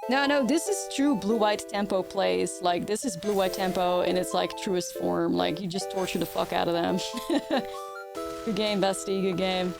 No, this is true blue-white tempo plays. Like, this is blue-white tempo in its, like, truest form. Like, you just torture the fuck out of them. Good game, bestie, good game.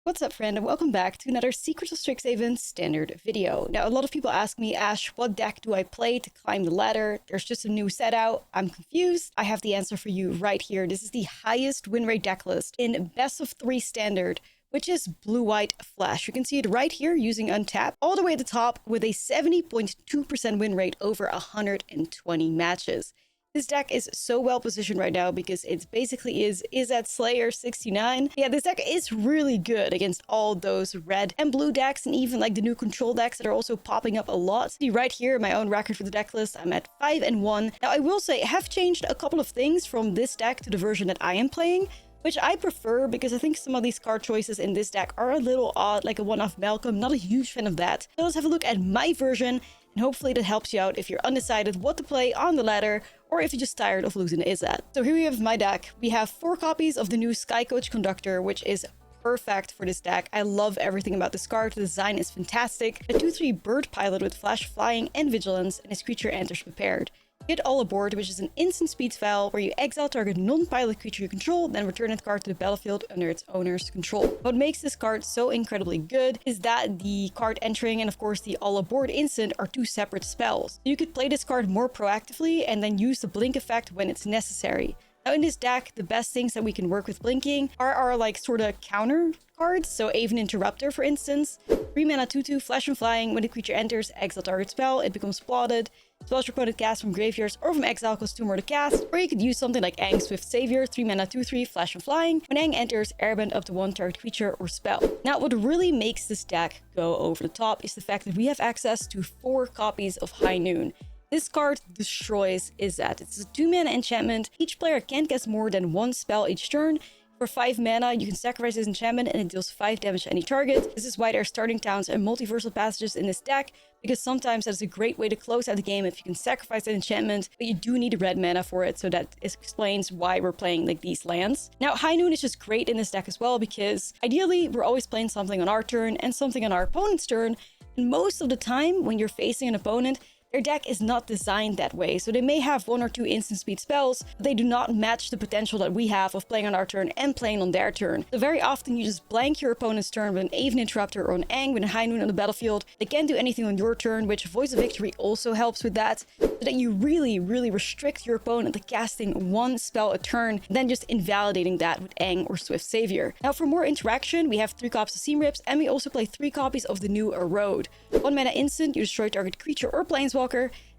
What's up, friend, and welcome back to another Secrets of Strixhaven standard video. Now, a lot of people ask me, Ash, what deck do I play to climb the ladder? There's just a new set out. I'm confused. I have the answer for you right here. This is the highest win rate deck list in best of 3 standard, which is blue-white flash. You can see it right here using untap, all the way at the top with a 70.2% win rate over 120 matches. This deck is so well positioned right now because it basically is at Slayer 69. Yeah, this deck is really good against all those red and blue decks and even like the new control decks that are also popping up a lot. See right here, my own record for the deck list, I'm at 5-1. Now, I will say I have changed a couple of things from this deck to the version that I am playing, which I prefer because I think some of these card choices in this deck are a little odd, like a one-off Malcolm. Not a huge fan of that. So let's have a look at my version, and hopefully that helps you out if you're undecided what to play on the ladder, or if you're just tired of losing to Izzet. So here we have my deck. We have 4 copies of the new Sky Coach Conductor, which is perfect for this deck. I love everything about this card. The design is fantastic. A 2/3 bird pilot with flash, flying, and vigilance, and his creature enters prepared. Get All Aboard, which is an instant speed spell where you exile target non-pilot creature you control, then return that card to the battlefield under its owner's control. What makes this card so incredibly good is that the card entering and of course the All Aboard instant are 2 separate spells. You could play this card more proactively and then use the blink effect when it's necessary. Now in this deck, the best things that we can work with blinking are our like sort of counter cards. So Aven Interrupter, for instance, 3 mana 2/2 flash and flying. When the creature enters, exile target spell, it becomes plotted. Spells your opponent cast from graveyards or from exile cost 2 more to cast. Or you could use something like Aang Swift Savior, 3 mana 2/3 flash and flying. When Aang enters, airbend up to 1 target creature or spell. Now what really makes this deck go over the top is the fact that we have access to 4 copies of High Noon. This card destroys Izzet. It's a 2 mana enchantment. Each player can't cast more than 1 spell each turn. For 5 mana, you can sacrifice this enchantment and it deals 5 damage to any target. This is why there are starting towns and multiversal passages in this deck, because sometimes that is a great way to close out the game if you can sacrifice that enchantment, but you do need red mana for it, so that explains why we're playing like these lands. Now, High Noon is just great in this deck as well, because ideally, we're always playing something on our turn and something on our opponent's turn, and most of the time, when you're facing an opponent, their deck is not designed that way, so they may have 1 or 2 instant speed spells, but they do not match the potential that we have of playing on our turn and playing on their turn. So very often you just blank your opponent's turn with an Aven Interrupter or an Aang with a High Noon on the battlefield. They can't do anything on your turn, which Voice of Victory also helps with that, so that you really restrict your opponent to casting 1 spell a turn, then just invalidating that with Aang or Swift Savior. Now for more interaction, we have 3 copies of Seam Rips, and we also play 3 copies of the new Erode. 1 mana instant, you destroy target creature or planeswalker.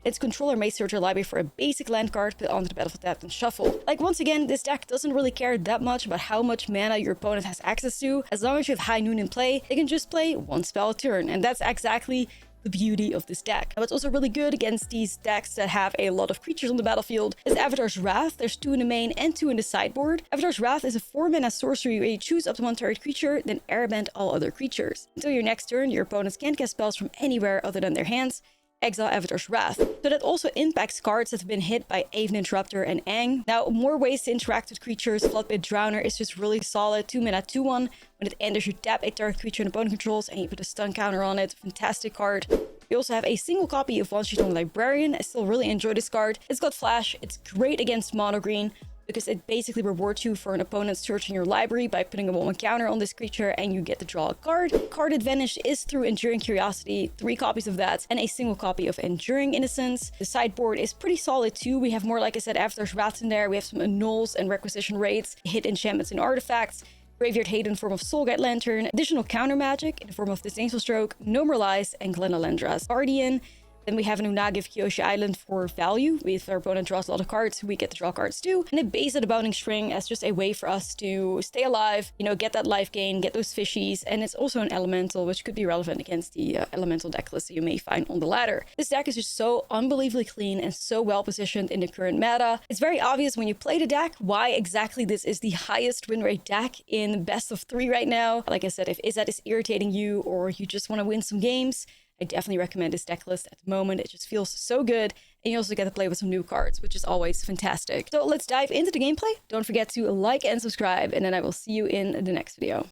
Its controller may search your library for a basic land card, put onto the battlefield tapped and shuffle. Like, once again, this deck doesn't really care that much about how much mana your opponent has access to. As long as you have High Noon in play, they can just play 1 spell a turn, and that's exactly the beauty of this deck. Now, what's also really good against these decks that have a lot of creatures on the battlefield is Avatar's Wrath. There's 2 in the main and 2 in the sideboard. Avatar's Wrath is a 4 mana sorcery where you choose up to 1 target creature, then airbend all other creatures. Until your next turn, your opponents can't cast spells from anywhere other than their hands. Exile Avatar's Wrath. So that also impacts cards that have been hit by Aven Interrupter and Aang. Now, more ways to interact with creatures. Floodbit Drowner is just really solid. 2 mana 2/1. When it enters, you tap a target creature an opponent controls and you put a stun counter on it. Fantastic card. We also have a single copy of One Sheet on Librarian. I still really enjoy this card. It's got flash. It's great against mono green, because it basically rewards you for an opponent searching your library by putting a 1/1 counter on this creature, and you get to draw a card. Card advantage is through Enduring Curiosity, 3 copies of that, and a single copy of Enduring Innocence. The sideboard is pretty solid too. We have more, like I said, Avatar's Wrath in there. We have some annuls and requisition rates, hit enchantments and artifacts, Graveyard Hate in the form of Soulguide Lantern, additional counter magic in the form of Disdainful Stroke, Gnomerlize, and Glenalendra's Guardian. Then we have an Unagi of Kyoshi Island for value. If our opponent draws a lot of cards, we get to draw cards too. And a base of the Bounding String as just a way for us to stay alive, you know, get that life gain, get those fishies. And it's also an elemental, which could be relevant against the elemental deck list that you may find on the ladder. This deck is just so unbelievably clean and so well positioned in the current meta. It's very obvious when you play the deck why exactly this is the highest win rate deck in best of 3 right now. Like I said, if Izzet is irritating you or you just want to win some games, I definitely recommend this deck list at the moment. It just feels so good. And you also get to play with some new cards, which is always fantastic. So let's dive into the gameplay. Don't forget to like and subscribe, and then I will see you in the next video.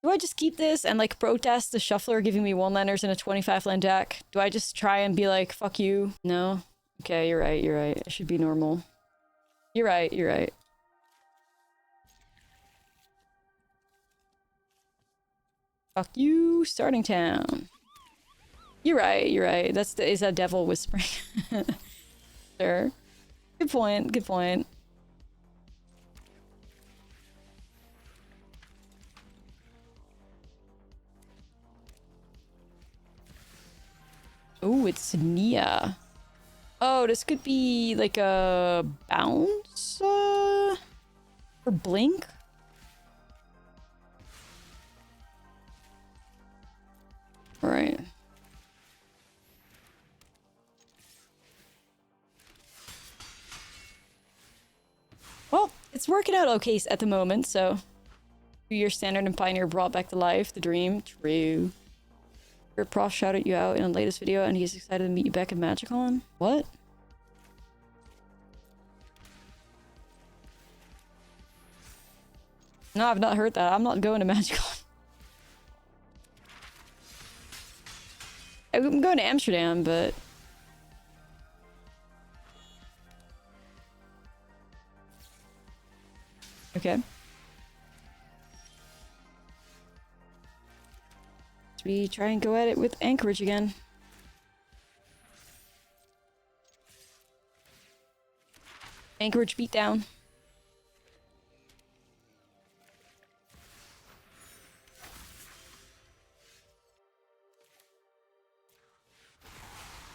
Do I just keep this and like protest the shuffler giving me 1-landers in a 25-land deck? Do I just try and be like, fuck you? No? Okay, you're right, you're right. I should be normal. You're right, you're right. Fuck you, starting town. You're right, you're right. Is that devil whispering? Sure. Good point, good point. Oh, it's Nia. Oh, this could be like a bounce? Or blink? Alright. Well, it's working out okay at the moment, so... Your standard and pioneer brought back to life the dream. True. Your prof shouted you out in the latest video and he's excited to meet you back at Magicon. What? No, I've not heard that. I'm not going to Magicon. I'm going to Amsterdam, but... Okay. We try and go at it with Anchorage again. Anchorage beatdown.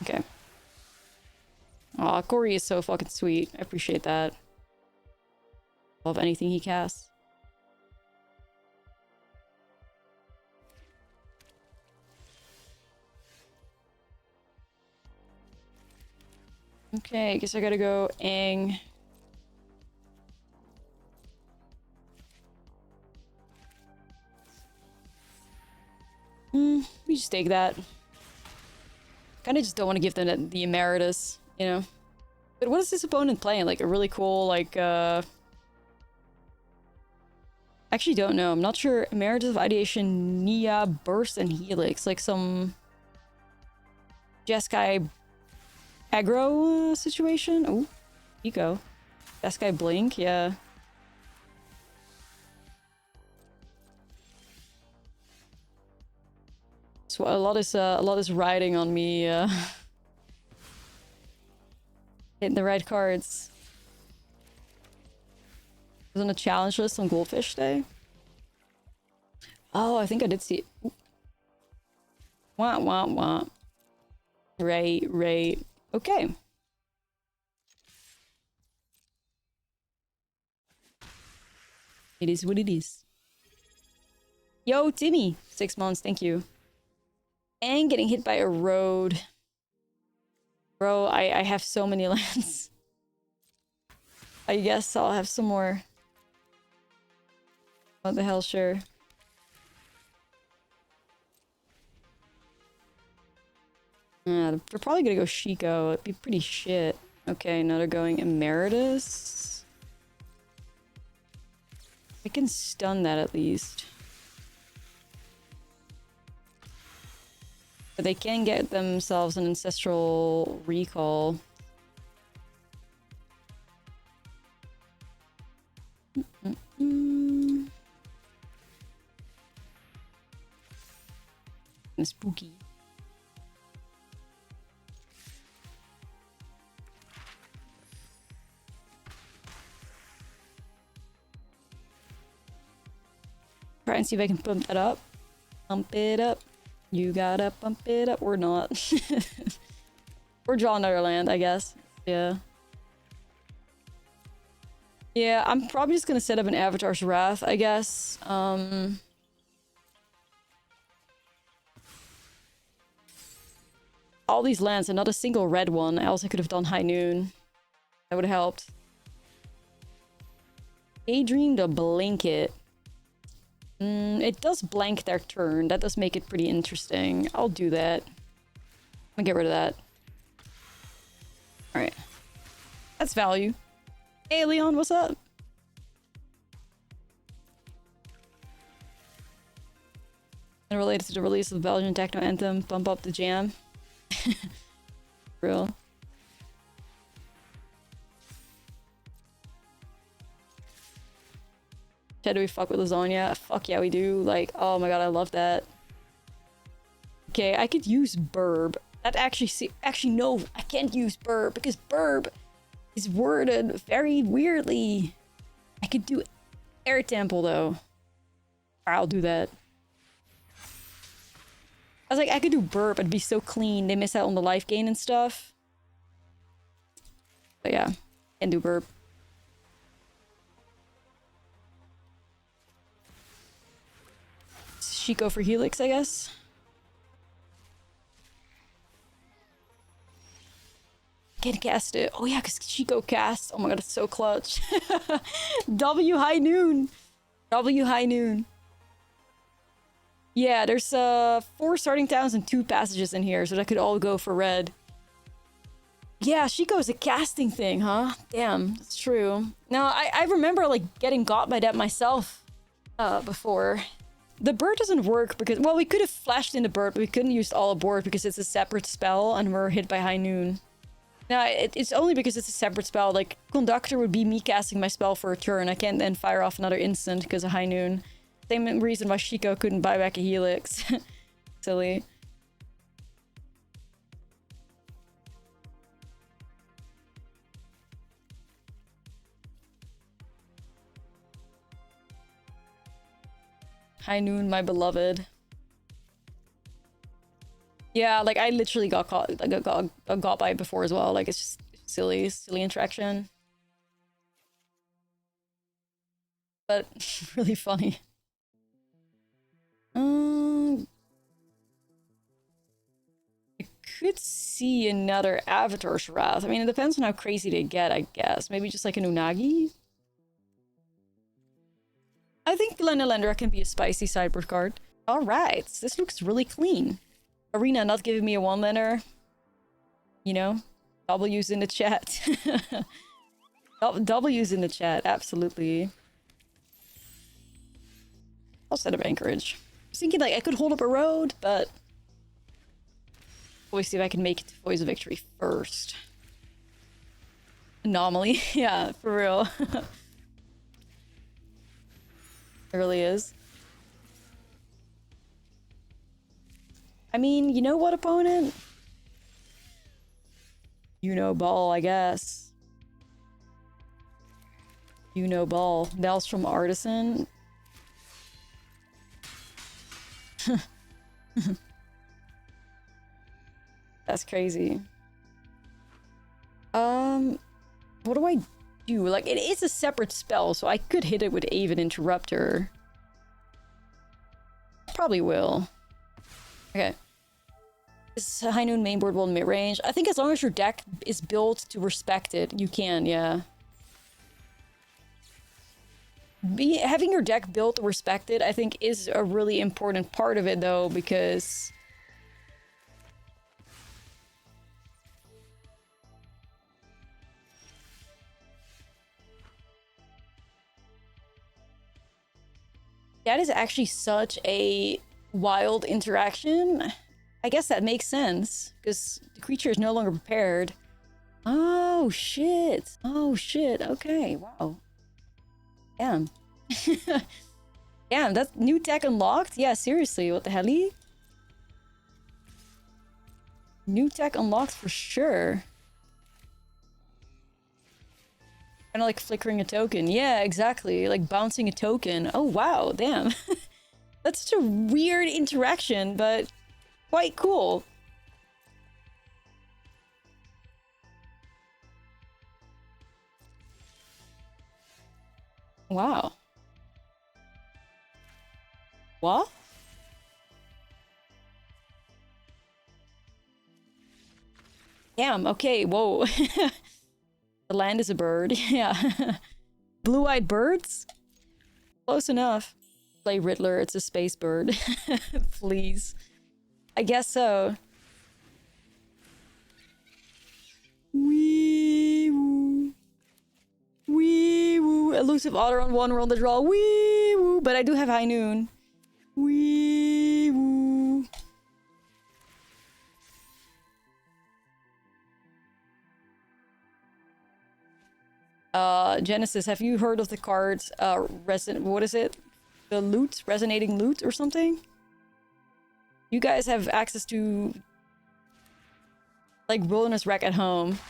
Okay. Aw, Corey is so fucking sweet. I appreciate that. Love anything he casts. Okay, I guess I gotta go Aang. We just take that. Kinda just don't want to give them the Emeritus, you know? But what is this opponent playing? Like a really cool, like, actually don't know. I'm not sure. Emeritus of Ideation, Nia, Burst, and Helix. Like some... Jeskai aggro situation? Oh, Eco. Jeskai Blink, yeah. So a lot is riding on me, hitting the right cards. Was on a challenge list on Goldfish Day. Oh, I think I did see it. Wah, wah, wah. Right, right. Okay. It is what it is. Yo, Timmy! 6 months, thank you. And getting hit by a road. Bro, I have so many lands. I guess I'll have some more. What the hell, sure. They're probably gonna go Shiko. It'd be pretty shit. Okay, now they're going Emeritus. I can stun that at least. But they can get themselves an Ancestral Recall. Spooky. Try and see if I can pump that up. Pump it up. You gotta pump it up. Or not. Or draw another land, I guess. Yeah. Yeah, I'm probably just gonna set up an Avatar's Wrath, I guess. All these lands and not a single red one. Else I could have done High Noon. That would have helped. Daydream to Blanket. It does blank their turn. That does make it pretty interesting. I'll do that. I'm gonna get rid of that. Alright. That's value. Hey, Leon, what's up? And related to the release of the Belgian techno anthem, bump up the jam. Real. Chad, do we fuck with lasagna? Fuck yeah, we do. Like, oh my god, I love that. Okay, I could use burb. That actually no, I can't use burb because burb is worded very weirdly. I could do air temple though. I'll do that. I was like, I could do burp, it'd be so clean. They miss out on the life gain and stuff. But yeah, can do burp. Chico for Helix, I guess. Can't cast it. Oh yeah, because Chico casts. Oh my god, it's so clutch. W high noon. W high noon. Yeah, there's 4 starting towns and 2 passages in here, so that could all go for red. Yeah, Chico's a casting thing, huh? Damn, that's true. Now, I remember like getting got by that myself before. The bird doesn't work because, well, we could have flashed in the bird, but we couldn't use all aboard because it's a separate spell and we're hit by high noon. Now, it's only because it's a separate spell. Like, Conductor would be me casting my spell for a turn. I can't then fire off another instant because of high noon. Same reason why Chico couldn't buy back a Helix. Silly. High noon, my beloved. Yeah, like I literally got caught, like got by it before as well. Like it's just silly interaction. But really funny. I could see another Avatar's Wrath. I mean, it depends on how crazy they get, I guess. Maybe just like an Unagi? I think Lenelendra can be a spicy sideboard card. Alright, this looks really clean. Arena not giving me a one-liner. You know? W's in the chat. W's in the chat, absolutely. I'll set up Anchorage. I was thinking like I could hold up a road, but always see if I can make it to Voice of Victory first. Anomaly, yeah, for real. It really is. I mean, you know what, opponent? You know ball, I guess. You know ball. Bells from Artisan. That's crazy. What do I do? Like, it is a separate spell, so I could hit it with Aven Interrupter. Probably will. Okay. Is High Noon mainboard will mid-range? I think as long as your deck is built to respect it, you can, yeah. Having your deck built to respect it, I think, is a really important part of it, though, because... that is actually such a wild interaction. I guess that makes sense, because the creature is no longer prepared. Oh, shit. Oh, shit. Okay, wow. Damn. Damn, that's new tech unlocked? Yeah, seriously, what the hell? New tech unlocked for sure. Kind of like flickering a token. Yeah, exactly. Like bouncing a token. Oh, wow, damn. That's such a weird interaction, but quite cool. Wow. What? Damn, okay, whoa. The land is a bird, yeah. Blue-eyed birds? Close enough. Play Riddler, it's a space bird. Please. I guess so. Wee woo. Wee woo. Elusive Otter on 1, roll the draw. Wee woo. But I do have High Noon. Wee woo. Genesis, have you heard of the cards, what is it? The loot? Resonating loot or something? You guys have access to, like, Wilderness Wreck at home.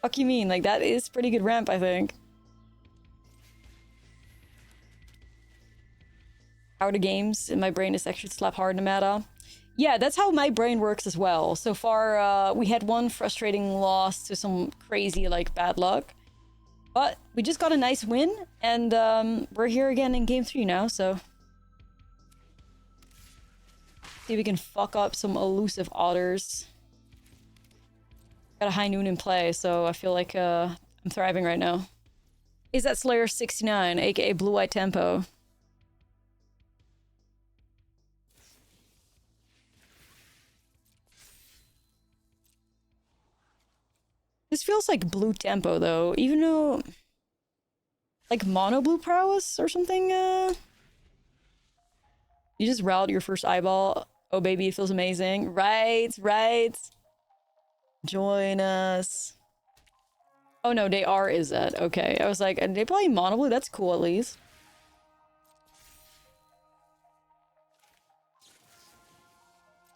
Fuck you mean? Like, that is pretty good ramp, I think. How are the games? In my brain is actually slap hard in the meta. Yeah, that's how my brain works as well. So far, we had one frustrating loss to some crazy, like, bad luck. But we just got a nice win, and we're here again in Game 3 now, so... See if we can fuck up some elusive otters. Got a High Noon in play, so I feel like I'm thriving right now. Is that Slayer 69, aka Blue Eye Tempo? This feels like blue tempo though, even though like mono blue prowess or something. You just routed your first eyeball. Oh baby, it feels amazing. Right, right. Join us. Oh no, they are is that okay? I was like, are they playing mono blue? That's cool at least.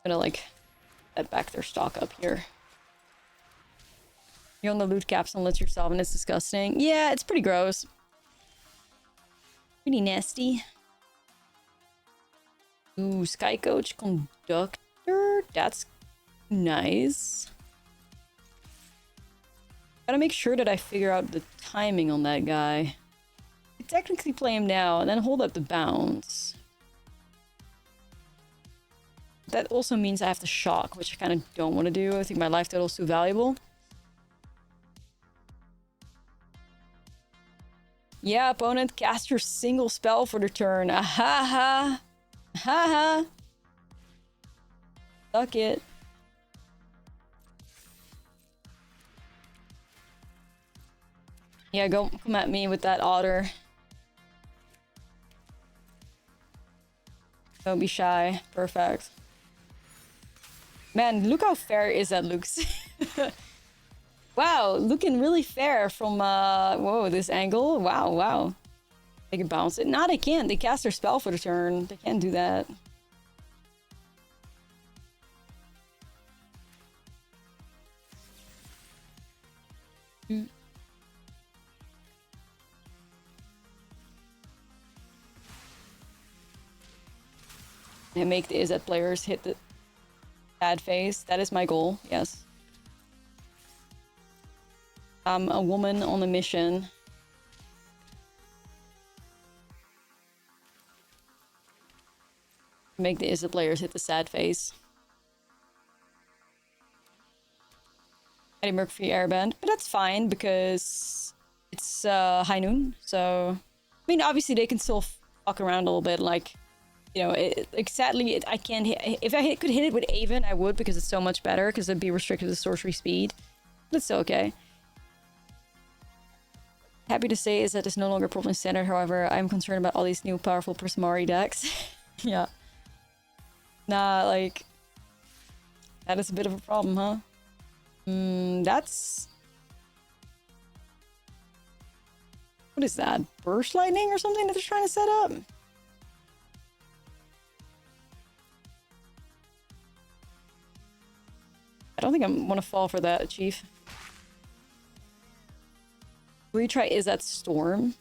I'm gonna like set back their stock up here. You own the loot caps and let yourself, and it's disgusting. Yeah, it's pretty gross. Pretty nasty. Ooh, Sky Coach Conductor. That's nice. Gotta make sure that I figure out the timing on that guy. I technically play him now and then hold up the bounce. That also means I have to shock, which I kind of don't want to do. I think my life total is too valuable. Yeah, opponent, cast your single spell for the turn. Ahaha. Haha. Suck it. Yeah, come at me with that otter. Don't be shy. Perfect. Man, look how fair is that looks. Wow, looking really fair from, whoa, this angle. Wow, wow. They can bounce it. No, they can't. They cast their spell for the turn. They can't do that. And make the Izzet players hit the bad face. That is my goal, yes. I'm a woman on a mission. Make the Izzet players hit the sad face. Eddie Mercury Airband, but that's fine because it's High Noon. So, I mean, obviously they can still fuck around a little bit. Like, you know, like sadly, I can't hit. If I could hit it with Aven, I would because it's so much better because it'd be restricted to sorcery speed. But it's still okay. Happy to say is that it's no longer problem standard. However, I'm concerned about all these new powerful Prismari decks. Yeah. Nah, like that is a bit of a problem, huh? That's what is that? Burst lightning or something that they're trying to set up? I don't think I want to fall for that, Chief. Retry is that storm?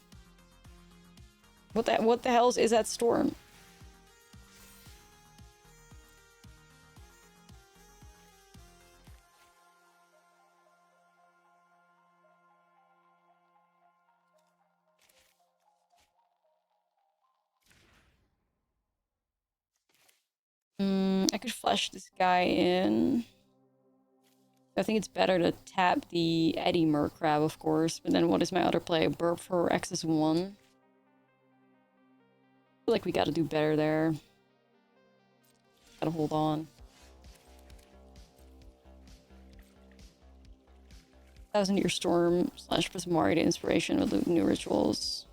What the hell is that storm? I could flash this guy in. I think it's better to tap the Eddie Mercrab, of course. But then what is my other play? Burp for X's1. I feel like we gotta do better there. Gotta hold on. Thousand-Year Storm / Prismari to inspiration with new rituals.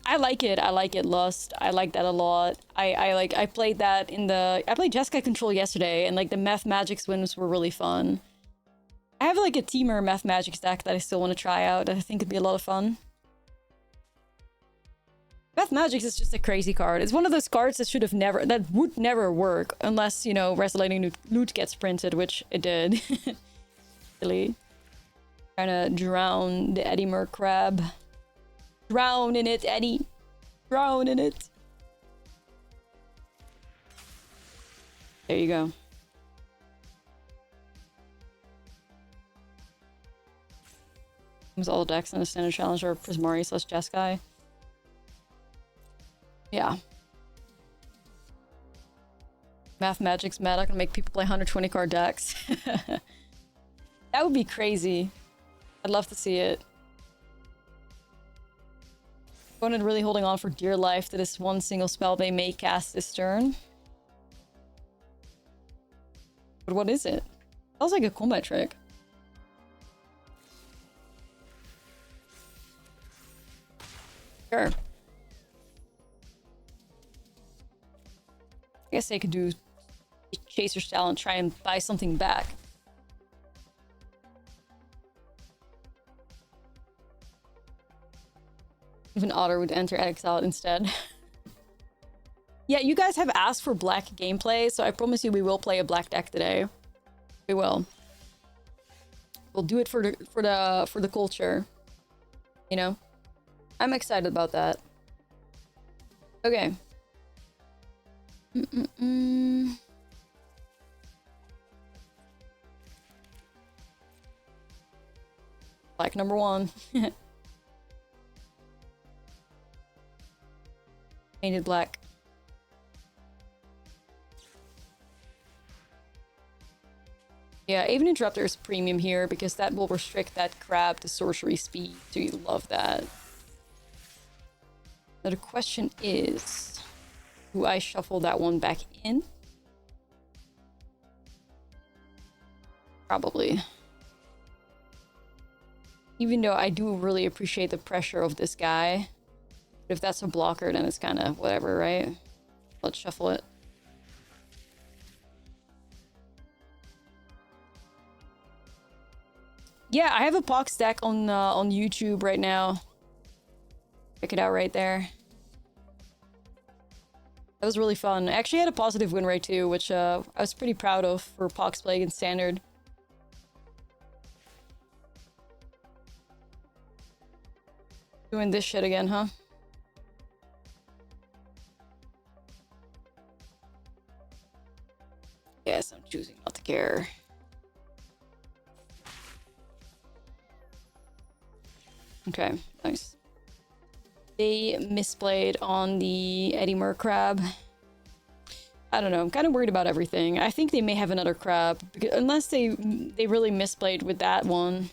I like it. I like it, Lust. I like that a lot. I played that in the... I played Jeskai Control yesterday, and like the Math Magics wins were really fun. I have like a Teamer Math Magics deck that I still want to try out that I think could be a lot of fun. Math Magics is just a crazy card. It's one of those cards that should have never... that would never work unless, you know, Resonating Loot gets printed, which it did. Really. Trying to drown the Eddie Mer crab. Drown in it, Eddie. Drown in it. There you go. Almost all decks in the standard challenge are Prismari / Jeskai. Yeah. Math Magic's meta can make people play 120 card decks. That would be crazy. I'd love to see it. Opponent really holding on for dear life to this one single spell they may cast this turn. But what is it? Sounds like a combat trick. Sure. I guess they could do Chaser style and try and buy something back. Even Otter would enter exile instead. Yeah, you guys have asked for black gameplay, so I promise you we will play a black deck today. We will. We'll do it for the culture. You know? I'm excited about that. Okay. Black number 1. Painted black. Yeah, Aven Interrupter is premium here because that will restrict that crab to sorcery speed. So you love that. Now the question is, do I shuffle that one back in? Probably. Even though I do really appreciate the pressure of this guy. If that's a blocker, then it's kind of whatever, right? Let's shuffle it. Yeah, I have a Pox deck on YouTube right now. Check it out right there. That was really fun. I actually had a positive win rate too, which I was pretty proud of for Pox play against Standard. Doing this shit again, huh? Yes, I'm choosing not to care. Okay, nice. They misplayed on the Eddie Mer crab. I don't know, I'm kind of worried about everything. I think they may have another crab, because unless they really misplayed with that one.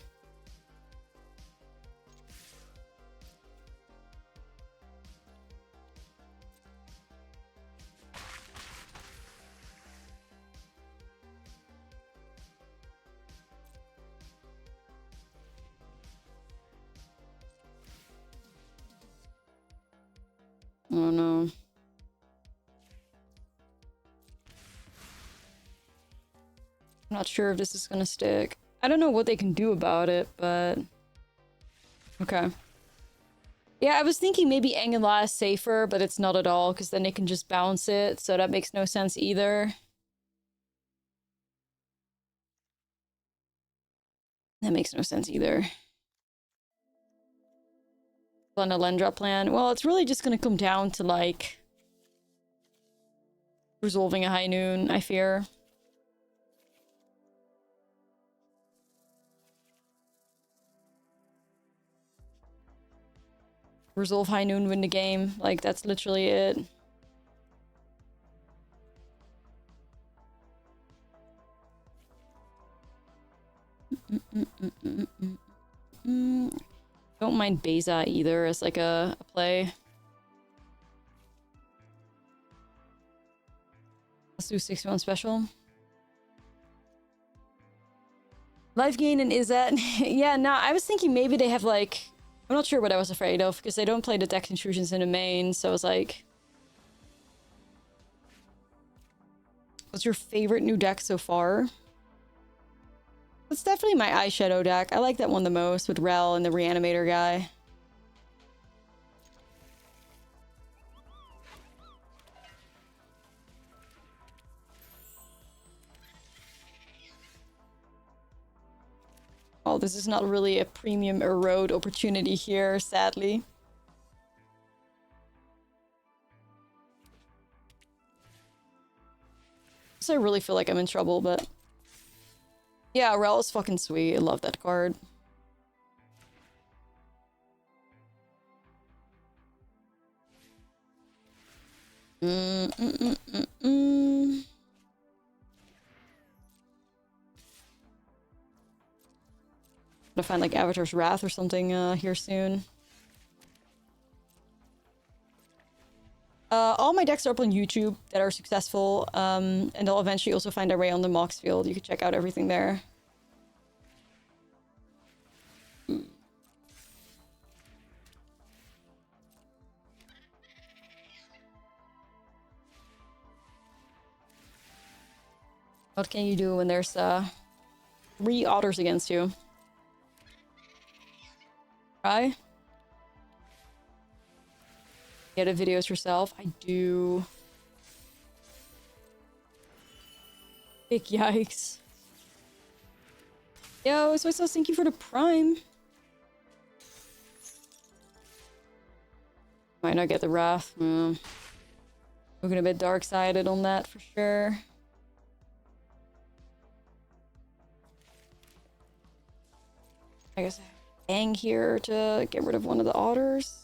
Oh no. I'm not sure if this is gonna stick. I don't know what they can do about it, but... Okay. Yeah, I was thinking maybe Angela is safer, but it's not at all, because then they can just bounce it, so that makes no sense either. That makes no sense either. On a Lendra plan. Well, it's really just gonna come down to, like... resolving a High Noon, I fear. Resolve High Noon, win the game. Like, that's literally it. Don't mind Beza either as like a play. Let's do 61 special. Life gain and is that? Yeah, no, I was thinking maybe they have like... I'm not sure what I was afraid of because they don't play the deck intrusions in the main, so I was like... What's your favorite new deck so far? It's definitely my eyeshadow deck. I like that one the most with Rel and the Reanimator guy. Oh, this is not really a premium erode opportunity here, sadly. So I really feel like I'm in trouble, but... Yeah, Rel is fucking sweet. I love that card. Gotta find like Avatar's Wrath or something here soon. All my decks are up on YouTube that are successful, and they'll eventually also find their way on the Mox field. You can check out everything there. What can you do when there's 3 otters against you? Try? Get videos yourself. I do. Big yikes. Yo, so thank you for the prime. Might not get the wrath. Looking a bit dark-sided on that for sure. I guess I hang here to get rid of one of the otters.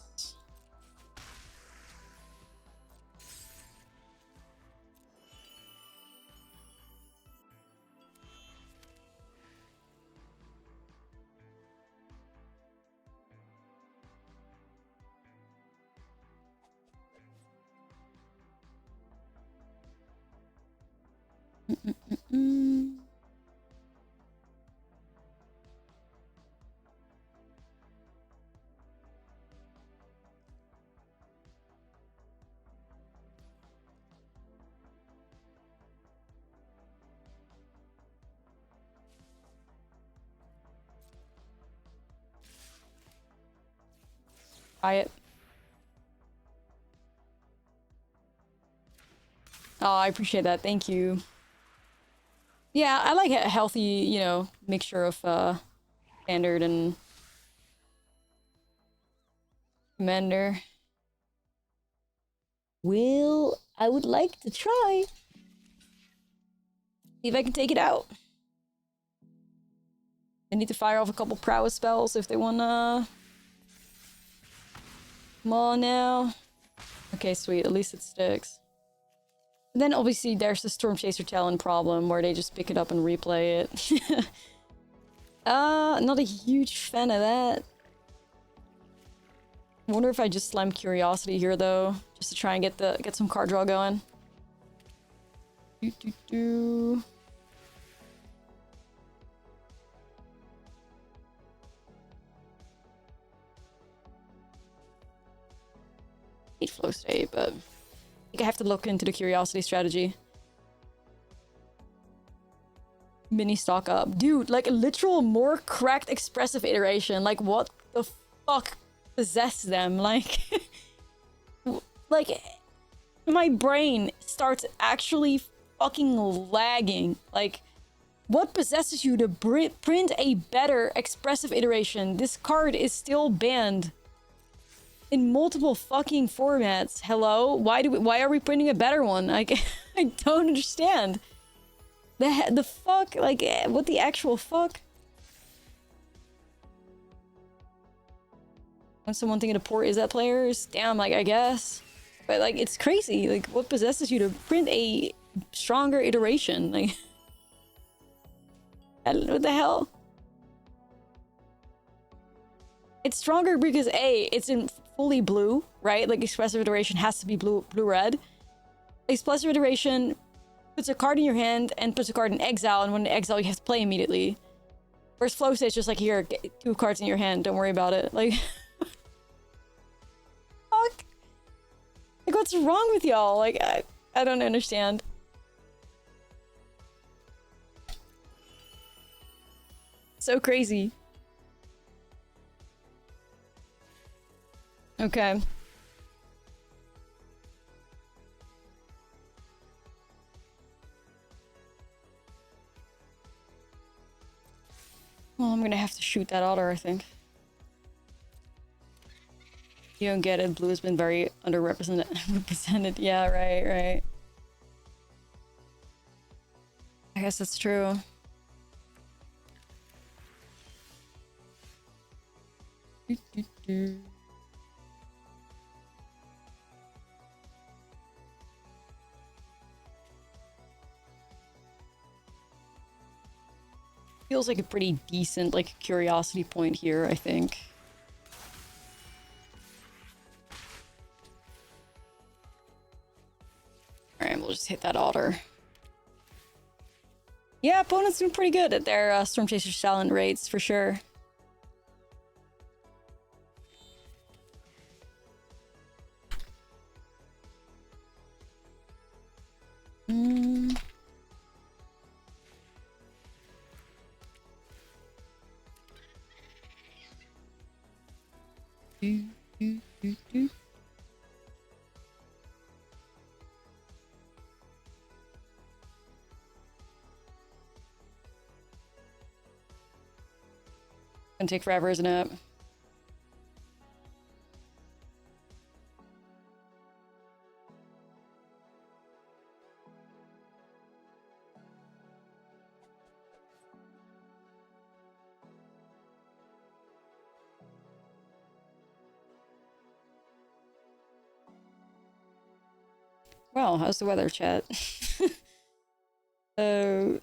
It. Oh, I appreciate that. Thank you. Yeah, I like a healthy, you know, mixture of standard and commander. Well, I would like to try. See if I can take it out. I need to fire off a couple prowess spells if they wanna... Come on now. Okay, sweet. At least it sticks. And then obviously there's the Storm Chaser Talon problem where they just pick it up and replay it. Not a huge fan of that. I wonder if I just slam Curiosity here though, just to try and get some card draw going. Do. 8 flow state, but I think I have to look into the Curiosity strategy. Mini stock up. Dude, like a literal more cracked expressive iteration. Like what the fuck possessed them? Like, like my brain starts actually fucking lagging. Like, what possesses you to print a better expressive iteration? This card is still banned in multiple fucking formats. Hello? Why are we printing a better one? Like, I don't understand. The fuck? Like, what the actual fuck? When someone thinking to port is that players? Damn, like, I guess. But, like, it's crazy. Like, what possesses you to print a stronger iteration? Like, what the hell? It's stronger because A, it's in fully blue, right? Like expressive iteration has to be blue-red. Expressive iteration puts a card in your hand and puts a card in exile, and when in exile you have to play immediately. Whereas flow state's just like, here, get 2 cards in your hand, don't worry about it. Like, fuck. Like, what's wrong with y'all? Like, I don't understand. So crazy. Okay. Well, I'm gonna have to shoot that otter, I think. You don't get it. Blue has been very underrepresented. Yeah, right. I guess that's true. Feels like a pretty decent, like, curiosity point here, I think. Alright, we'll just hit that otter. Yeah, opponents doing pretty good at their Stormchaser's talent rates, for sure. Gonna take forever, isn't it? Well, how's the weather, chat? So...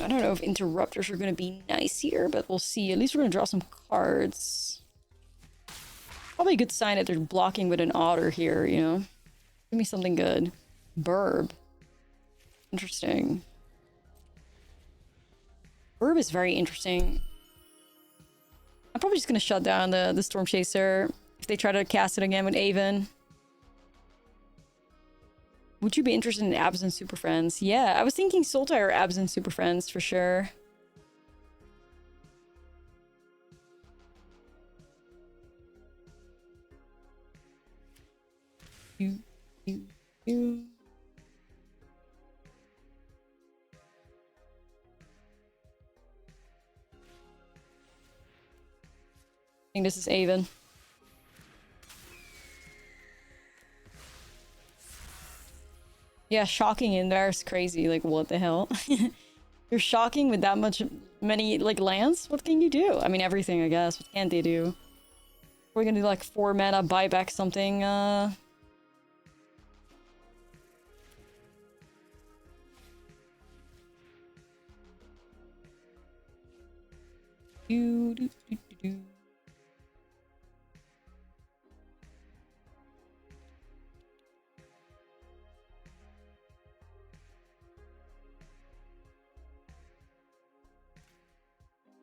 I don't know if interrupters are going to be nice here, but we'll see. At least we're going to draw some cards. Probably a good sign that they're blocking with an otter here, you know? Give me something good. Burb. Interesting. Burb is very interesting. I'm probably just going to shut down the Stormchaser if they try to cast it again with Aven. Would you be interested in Abs and Super Friends? Yeah, I was thinking Sultai or Abs and Super Friends for sure. I think this is Aven. Yeah, shocking in there is crazy. Like, what the hell? You're shocking with that many, like, lands? What can you do? I mean, everything, I guess. What can they do? We're gonna do, like, 4 mana, buy back something,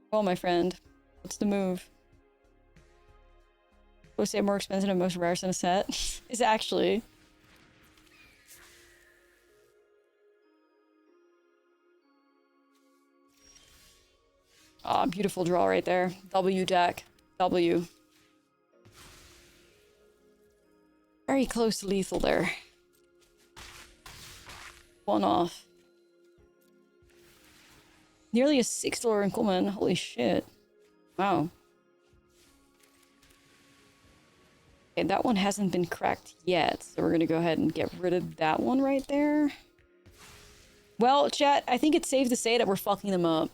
Well, my friend, what's the move? Supposed to say more expensive and most rarest in a set? Is actually. Ah, oh, beautiful draw right there. W deck. W. Very close to lethal there. 1 off. Nearly a $6 Inkelman. Holy shit. Wow. Okay, that one hasn't been cracked yet, so we're gonna go ahead and get rid of that one right there. Well, chat, I think it's safe to say that we're fucking them up.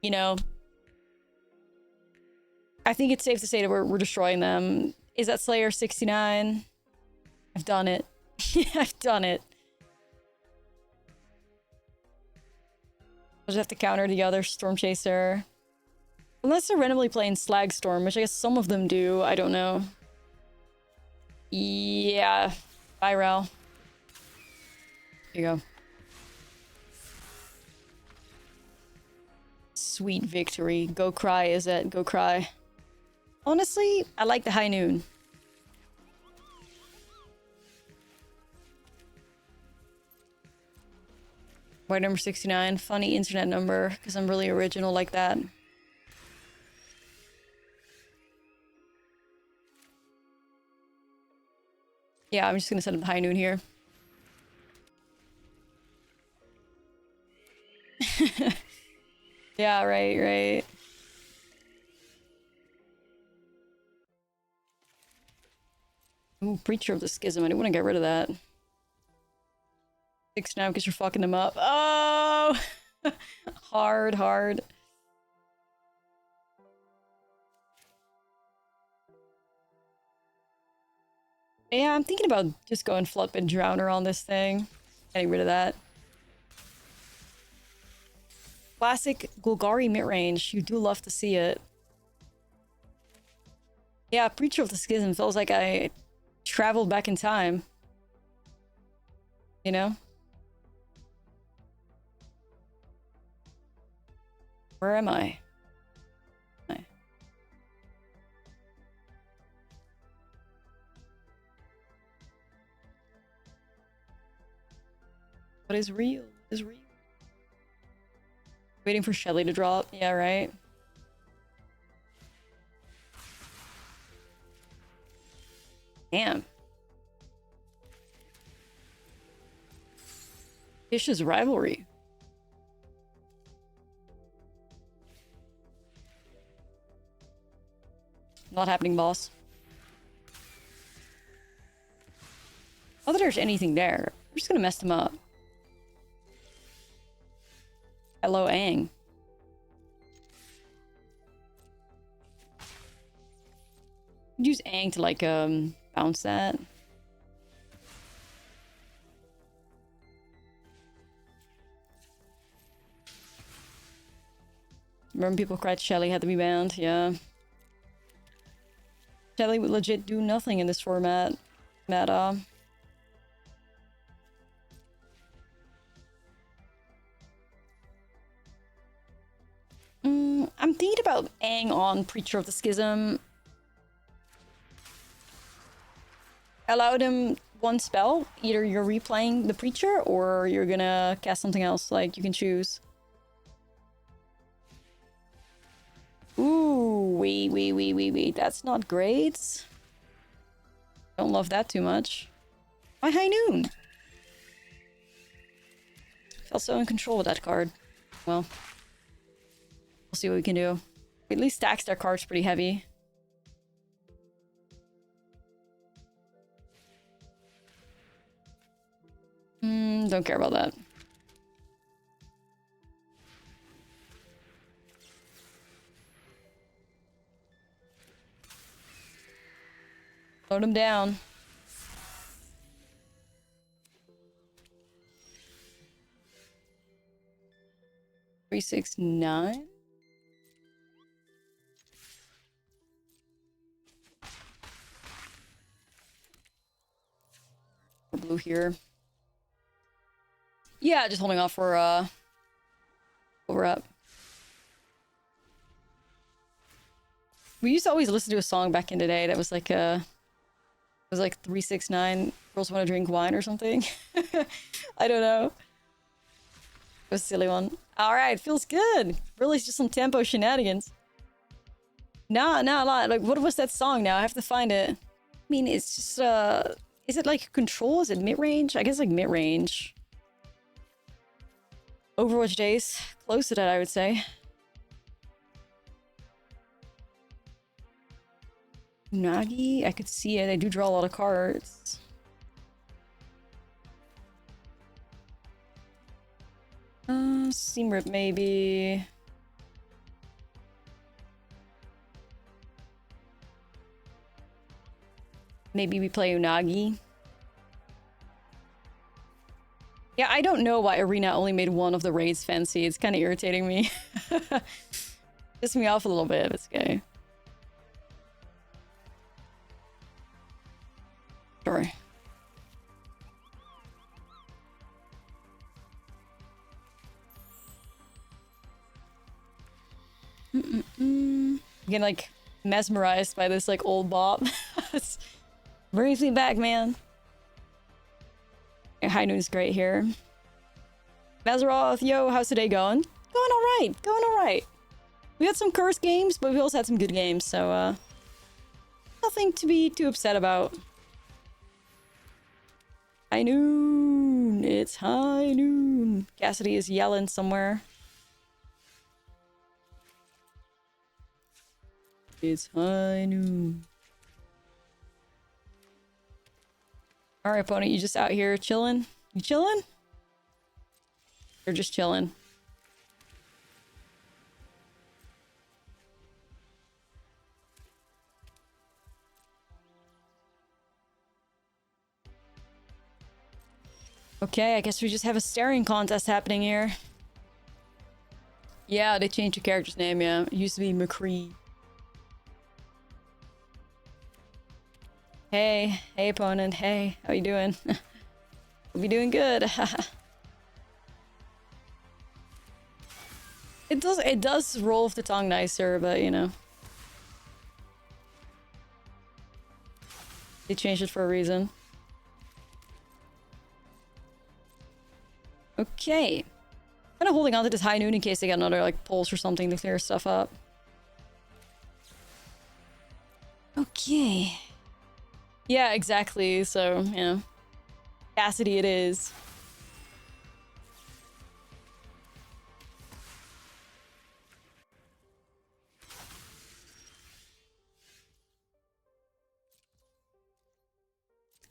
You know? I think it's safe to say that we're destroying them. Is that Slayer 69? I've done it. I've done it. I'll just have to counter the other Storm Chaser. Unless they're randomly playing Slag Storm, which I guess some of them do. I don't know. Yeah. Bye, Rel. Here you go. Sweet victory. Go cry, is it? Go cry. Honestly, I like the high noon. White number 69. Funny internet number, because I'm really original like that. Yeah, I'm just gonna set up the high noon here. Yeah, right. Ooh, Preacher of the Schism. I do want to get rid of that. 6 now because you're fucking them up. Oh! Hard. Yeah, I'm thinking about just going Flood and Drowner on this thing. Getting rid of that. Classic Golgari mid-range. You do love to see it. Yeah, Preacher of the Schism feels like I traveled back in time. You know? Where am I? What is real? Is real? Waiting for Shelly to drop. Yeah, right. Damn. Ish's rivalry. Not happening, boss. Not that there's anything there. We're just gonna mess them up. Hello, Aang. Use Aang to like bounce that. Remember people cried Shelly had to be banned? Yeah. Shelly would legit do nothing in this format. Meta. I'm thinking about Aang on Preacher of the Schism. Allowed him one spell. Either you're replaying the Preacher or you're gonna cast something else. Like, you can choose. Ooh, wait. That's not great. Don't love that too much. Why High Noon? Felt so in control with that card. Well, we'll see what we can do. We at least stacks their cards pretty heavy. Don't care about that. Load him down. Three, 6, 9. Blue here. Yeah, just holding off for over up. We used to always listen to a song back in the day that was like it was like 3, 6, 9 girls want to drink wine or something. I don't know. It was a silly one. Alright, feels good. Really just some tempo shenanigans. Nah, like what was that song now? I have to find it. I mean, it's just is it like control? Is it mid-range? I guess like mid-range. Overwatch days. Close to that, I would say. Nagi? I could see it. I do draw a lot of cards. Seam Rip maybe. Maybe we play Unagi. Yeah, I don't know why Arena only made one of the raids fancy. It's kind of irritating me. Piss me off a little bit, but it's okay. Sure. I'm getting like mesmerized by this like old bop. Brings me back, man. High Noon's great here. Mazeroth, yo, how's today going? Going alright, going alright. We had some cursed games, but we also had some good games, so nothing to be too upset about. High Noon, it's High Noon. Cassidy is yelling somewhere. It's High Noon. Alright, opponent, you just out here chilling? You chilling? You're just chilling. Okay, I guess we just have a staring contest happening here. Yeah, they changed your character's name, yeah. It used to be McCree. Hey, hey opponent, hey, how you doing? We'll be doing good. It does roll off the tongue nicer, but you know. They changed it for a reason. Okay. Kind of holding on to this High Noon in case they get another like pulse or something to clear stuff up. Okay. Yeah, exactly. So, yeah. Cassidy it is.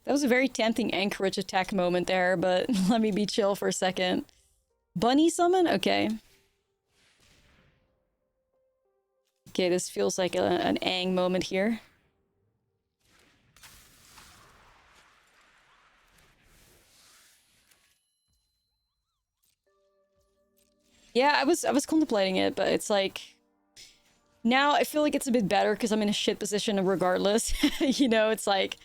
That was a very tempting Anchorage attack moment there, but let me be chill for a second. Bunny summon? Okay. Okay, this feels like an Aang moment here. Yeah, I was contemplating it, but it's like now I feel like it's a bit better because I'm in a shit position regardless. You know, it's like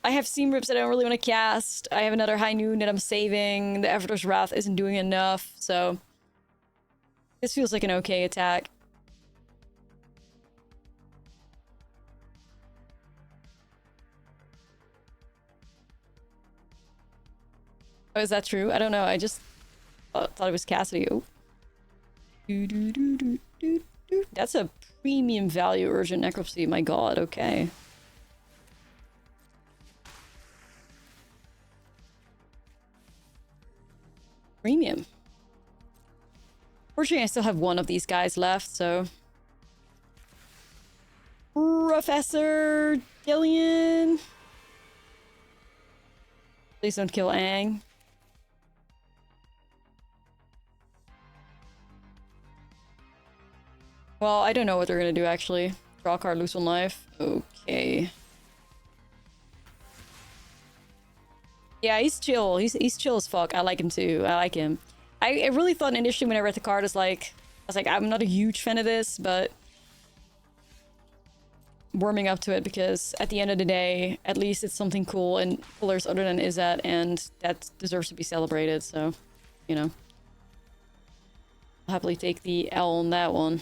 I have Seam Rips that I don't really want to cast. I have another High Noon that I'm saving. The Evertor's Wrath isn't doing enough, so this feels like an okay attack. Oh, is that true? I don't know. I just thought it was Cassidy. Oh. That's a premium value Urgent Necropsy. My god, okay. Premium. Fortunately, I still have one of these guys left, so... Professor Gillian! Please don't kill Aang. Well, I don't know what they're gonna do, actually. Draw a card, lose one life. Okay. Yeah, he's chill. He's chill as fuck. I like him too. I like him. I really thought initially when I read the card, I was like, I'm not a huge fan of this, but... warming up to it because at the end of the day, at least it's something cool and colors other than Izzet, and that deserves to be celebrated, so, you know. I'll happily take the L on that one.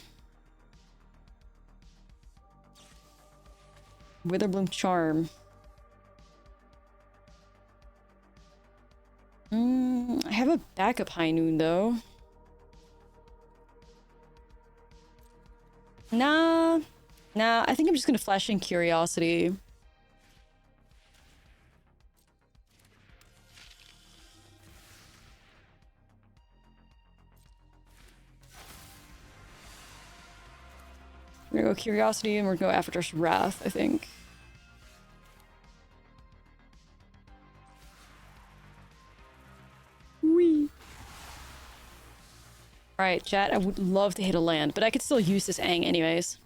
Witherbloom Charm. I have a backup High Noon, though. Nah, I think I'm just gonna flash in Curiosity. We're gonna go Curiosity and we're gonna go After's Wrath, I think. Whee! Alright, chat, I would love to hit a land, but I could still use this Aang anyways.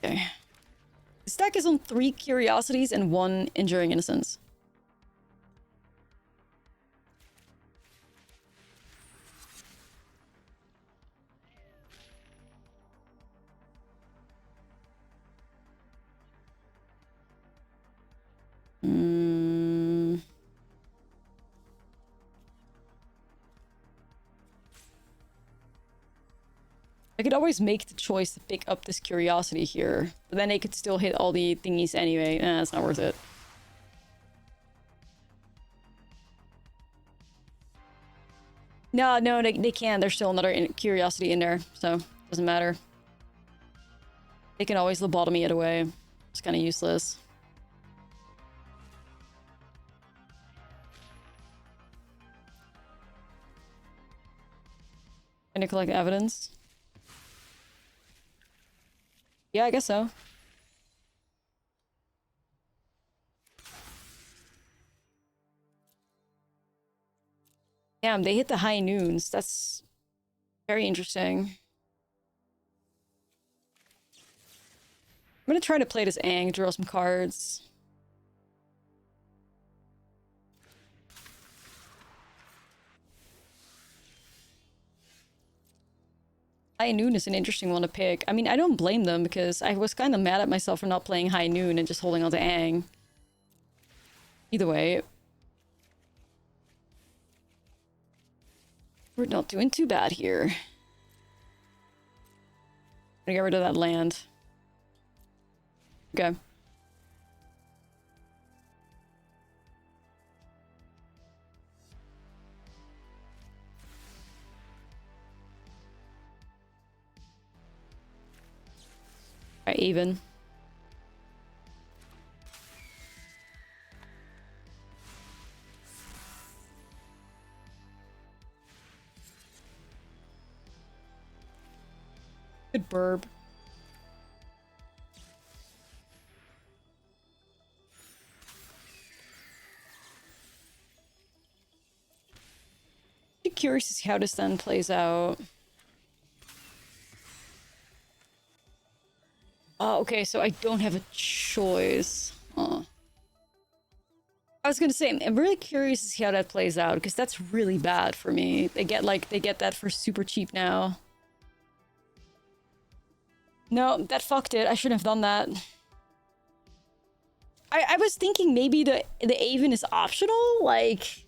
Okay. This deck is on 3 Curiosities and 1 Enduring Innocence. I could always make the choice to pick up this Curiosity here, but then they could still hit all the thingies anyway. It's not worth it. No, they can't. There's still another Curiosity in there, so doesn't matter. They can always lobotomy it away. It's kind of useless. Can I collect evidence? Yeah, I guess so. Damn, they hit the high noons. That's very interesting. I'm gonna try to play this Aang, draw some cards. High Noon is an interesting one to pick. I mean, I don't blame them because I was kind of mad at myself for not playing High Noon and just holding on to Aang. Either way. We're not doing too bad here. I'm gonna get rid of that land. Okay. Alright, even. Good burb. I'm curious to see how this then plays out. Oh, okay, so I don't have a choice. Huh. I was gonna say, I'm really curious to see how that plays out, because that's really bad for me. They get that for super cheap now. No, that fucked it. I shouldn't have done that. I was thinking maybe the Aven is optional, like...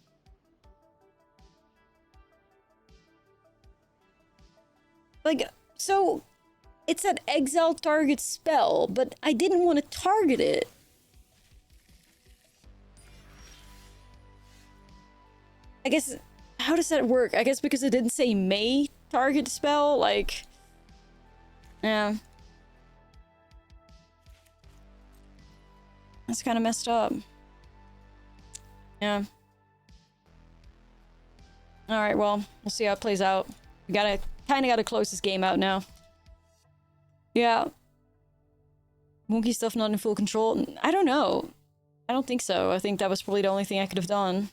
so... It said exile target spell, but I didn't want to target it. I guess... How does that work? I guess because it didn't say may target spell, like... Yeah. That's kind of messed up. Yeah. Alright, well, we'll see how it plays out. We kind of gotta close this game out now. Yeah. Monkey stuff not in full control? I don't know. I don't think so. I think that was probably the only thing I could have done.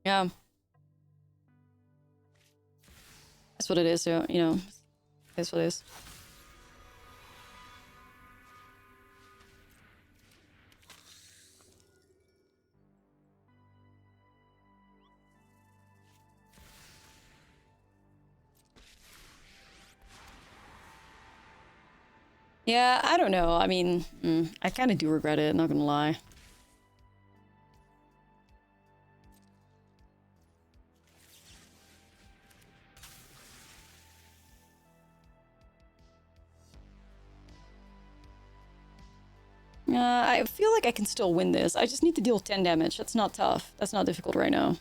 Yeah. That's what it is, so, you know. That's what it is. Yeah, I don't know. I mean, I kind of do regret it, not gonna lie. I feel like I can still win this. I just need to deal 10 damage. That's not tough. That's not difficult right now.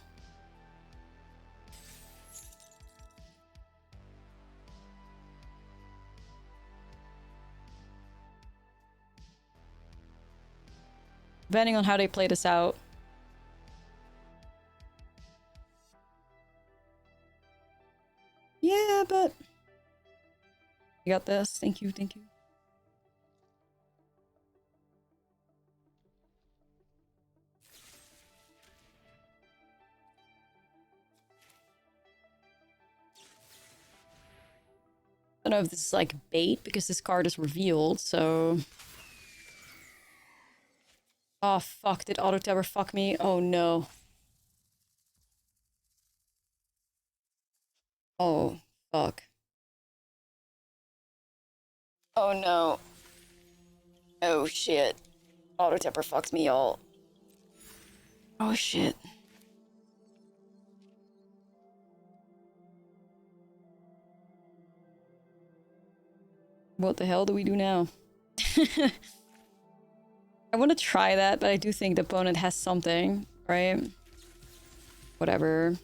Depending on how they play this out. Yeah, but... You got this. Thank you, thank you. don't know if this is like bait because this card is revealed, so... Oh, fuck. Did auto tabber fuck me? Oh, no. Oh, fuck. Oh, no. Oh, shit. Auto tapper fucks me, y'all. Oh, shit. What the hell do we do now? I want to try that, but I do think the opponent has something, right? Whatever.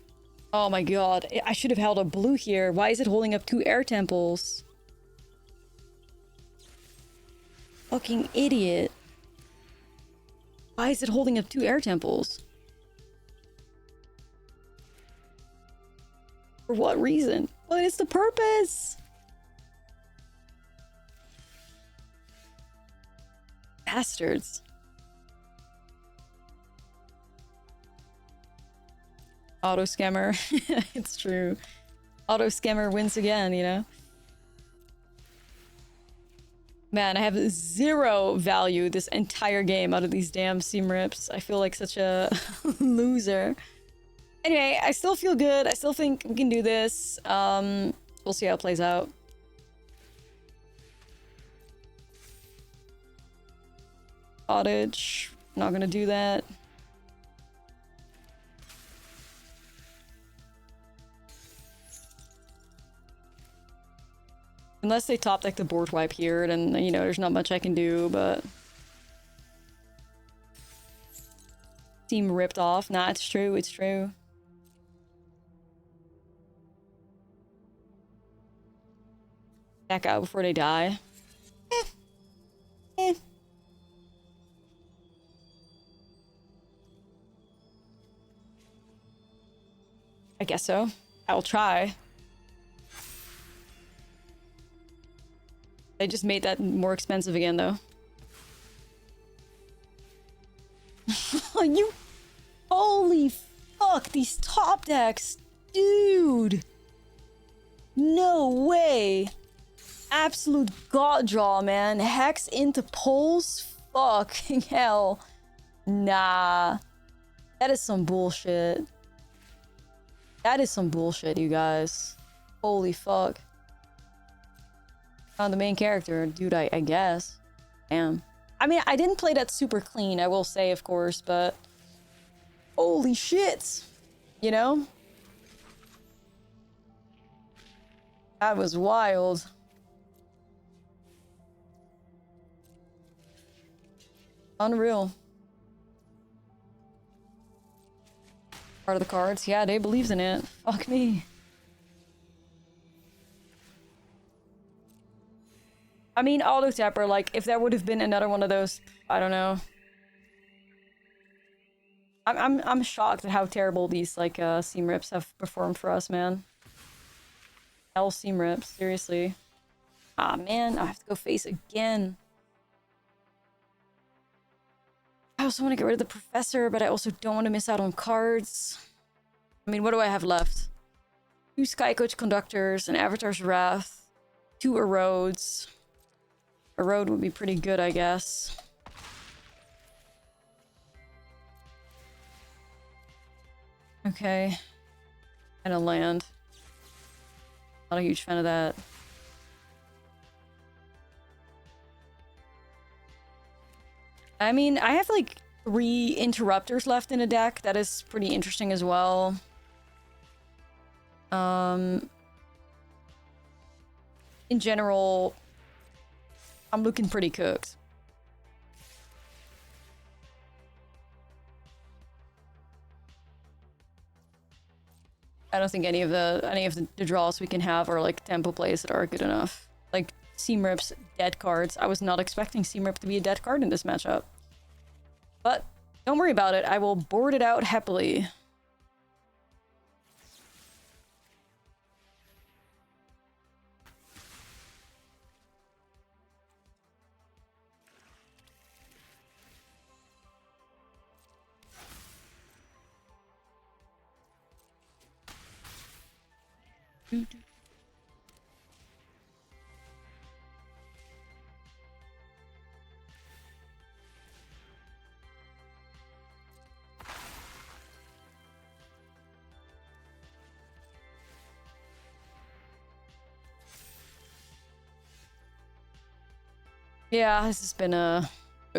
Oh my god. I should have held a blue here. Why is it holding up 2 air temples? Fucking idiot. Why is it holding up 2 air temples? For what reason? What is the purpose? Bastards. Auto scammer. It's true. Auto scammer wins again, you know? Man, I have 0 value this entire game out of these damn seam rips. I feel like such a loser. Anyway, I still feel good. I still think we can do this. We'll see how it plays out. Cottage. Not gonna do that. Unless they top deck the board wipe here, then, you know, there's not much I can do, but... Team ripped off. Nah, it's true, it's true. Back out before they die. I guess so. I'll try. I just made that more expensive again, though. You... Holy fuck, these top decks! Dude! No way! Absolute god draw, man. Hex into poles? Fucking hell. Nah. That is some bullshit. That is some bullshit, you guys. Holy fuck. On the main character, dude, I guess. Damn. I mean, I didn't play that super clean, I will say, of course, but... Holy shit! You know? That was wild. Unreal. Part of the cards. Yeah, they believes in it. Fuck me. I mean, auto tapper, like, if there would have been another one of those, I don't know. I'm shocked at how terrible these, like, seam rips have performed for us, man. Hell seam rips, seriously. Ah, man, I have to go face again. I also want to get rid of the professor, but I also don't want to miss out on cards. I mean, what do I have left? 2 Sky Coach Conductors, an Avatar's Wrath, 2 Erodes. Erode would be pretty good, I guess. Okay. And a land. Not a huge fan of that. I mean, I have like 3 interrupters left in a deck. That is pretty interesting as well. In general, I'm looking pretty cooked. I don't think any of the draws we can have are like tempo plays that are good enough. Like Seam Rip's dead cards. I was not expecting Seam Rip to be a dead card in this matchup. But don't worry about it. I will board it out happily. Yeah, this has been a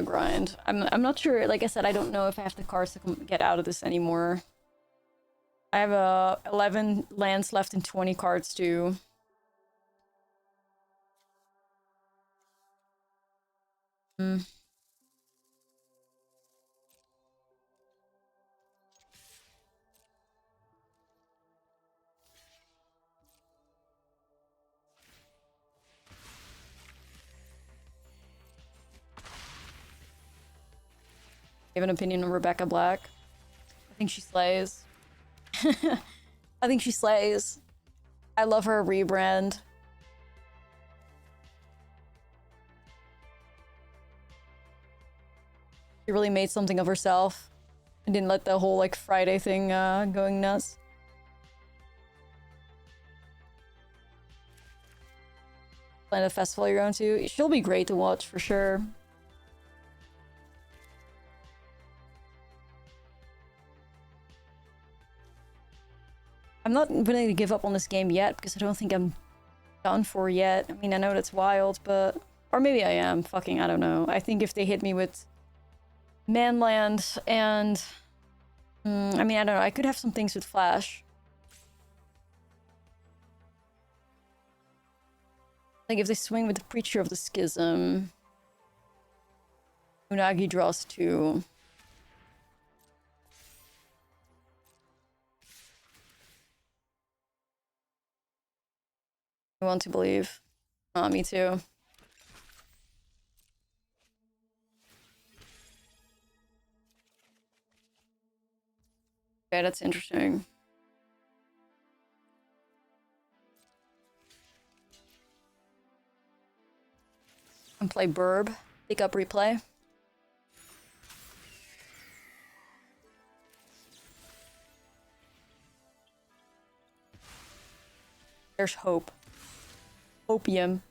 grind. I'm not sure. Like I said, I don't know if I have the cards to get out of this anymore. I have 11 lands left and 20 cards too. Hmm. You have an opinion on Rebecca Black? I think she slays. I think she slays. I love her rebrand. She really made something of herself and didn't let the whole like Friday thing going nuts. Plan a festival you're going to. She'll be great to watch for sure. I'm not willing to give up on this game yet because I don't think I'm done for yet. I mean, I know that's wild, but... Or maybe I am. Fucking, I don't know. I think if they hit me with Manland and... I mean, I don't know. I could have some things with Flash. Like if they swing with the Preacher of the Schism... Unagi draws 2. I want to believe. Me too. Okay, that's interesting. And play Burb. Pick up replay. There's hope. Opium.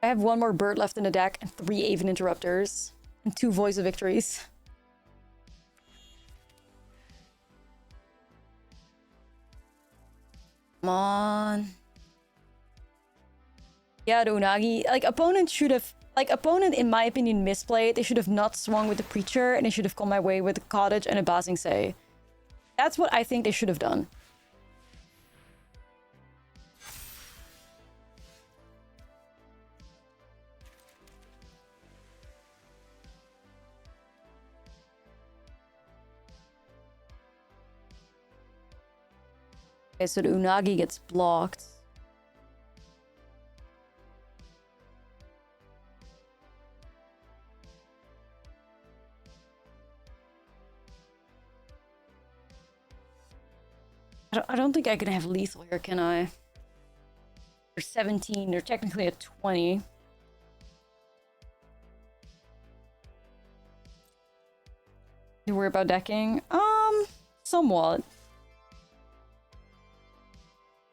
I have 1 more bird left in the deck and 3 Aven Interrupters. And 2 Voice of Victories. Come on. Yeah, the Unagi. Like, opponent should have... Like, opponent, in my opinion, misplayed. They should have not swung with the Preacher, and they should have come my way with a Cottage and a Basing Say. That's what I think they should have done. Okay, so the Unagi gets blocked. I don't think I can have lethal here, can I? They're 17, they're technically at 20. You worry about decking? Somewhat.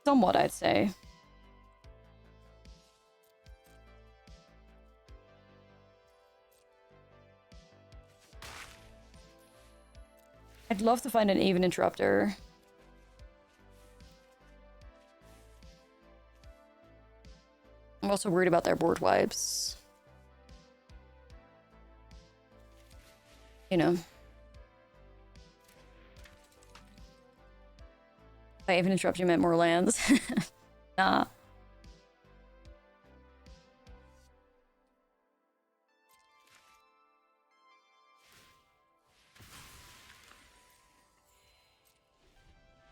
Somewhat, I'd say. I'd love to find an Aven Interrupter. I'm also worried about their board wipes. You know. If I even interrupt you meant more lands. Nah.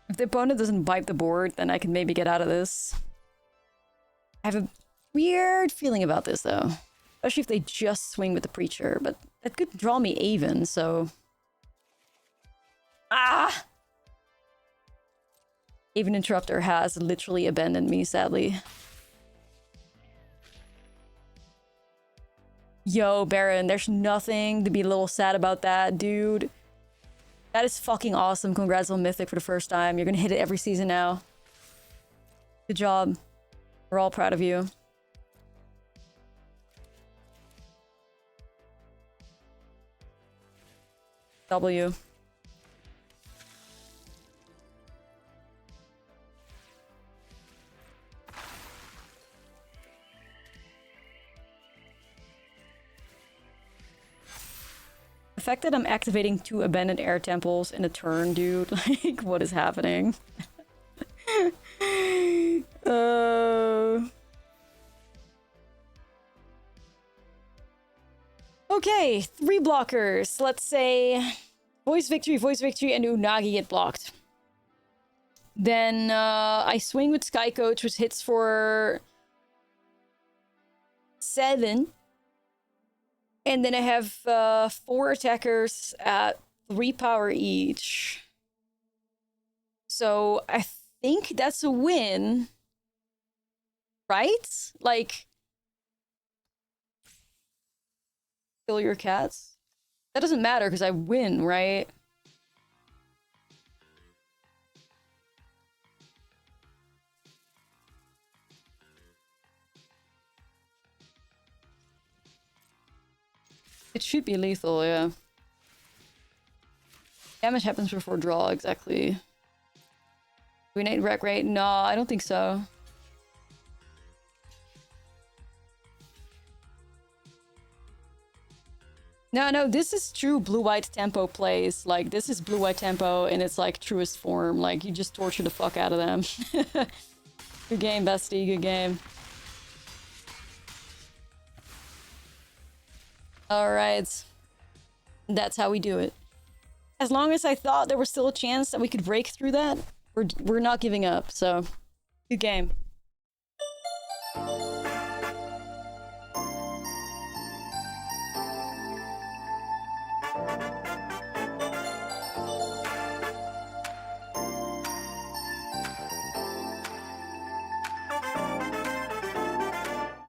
If the opponent doesn't wipe the board, then I can maybe get out of this. I have a weird feeling about this, though. Especially if they just swing with the Preacher, but that could draw me Aven, so... Ah! Aven Interrupter has literally abandoned me, sadly. Yo, Baron, there's nothing to be a little sad about that, dude. That is fucking awesome. Congrats on Mythic for the first time. You're gonna hit it every season now. Good job. We're all proud of you. W. The fact that I'm activating 2 abandoned air temples in a turn, dude. Like, what is happening? Okay, 3 blockers. Let's say Voice Victory, and Unagi get blocked. Then I swing with Sky Coach, which hits for 7. And then I have 4 attackers at 3 power each. So I think that's a win. Right? Like, kill your cats? That doesn't matter because I win, right? It should be lethal, yeah. Damage happens before draw, exactly. Do we need rec rate? No, I don't think so. No, this is true blue-white tempo plays. Like, this is blue-white tempo in its, like, truest form. Like, you just torture the fuck out of them. Good game, bestie, good game. Alright. That's how we do it. As long as I thought there was still a chance that we could break through that, we're not giving up, so... Good game.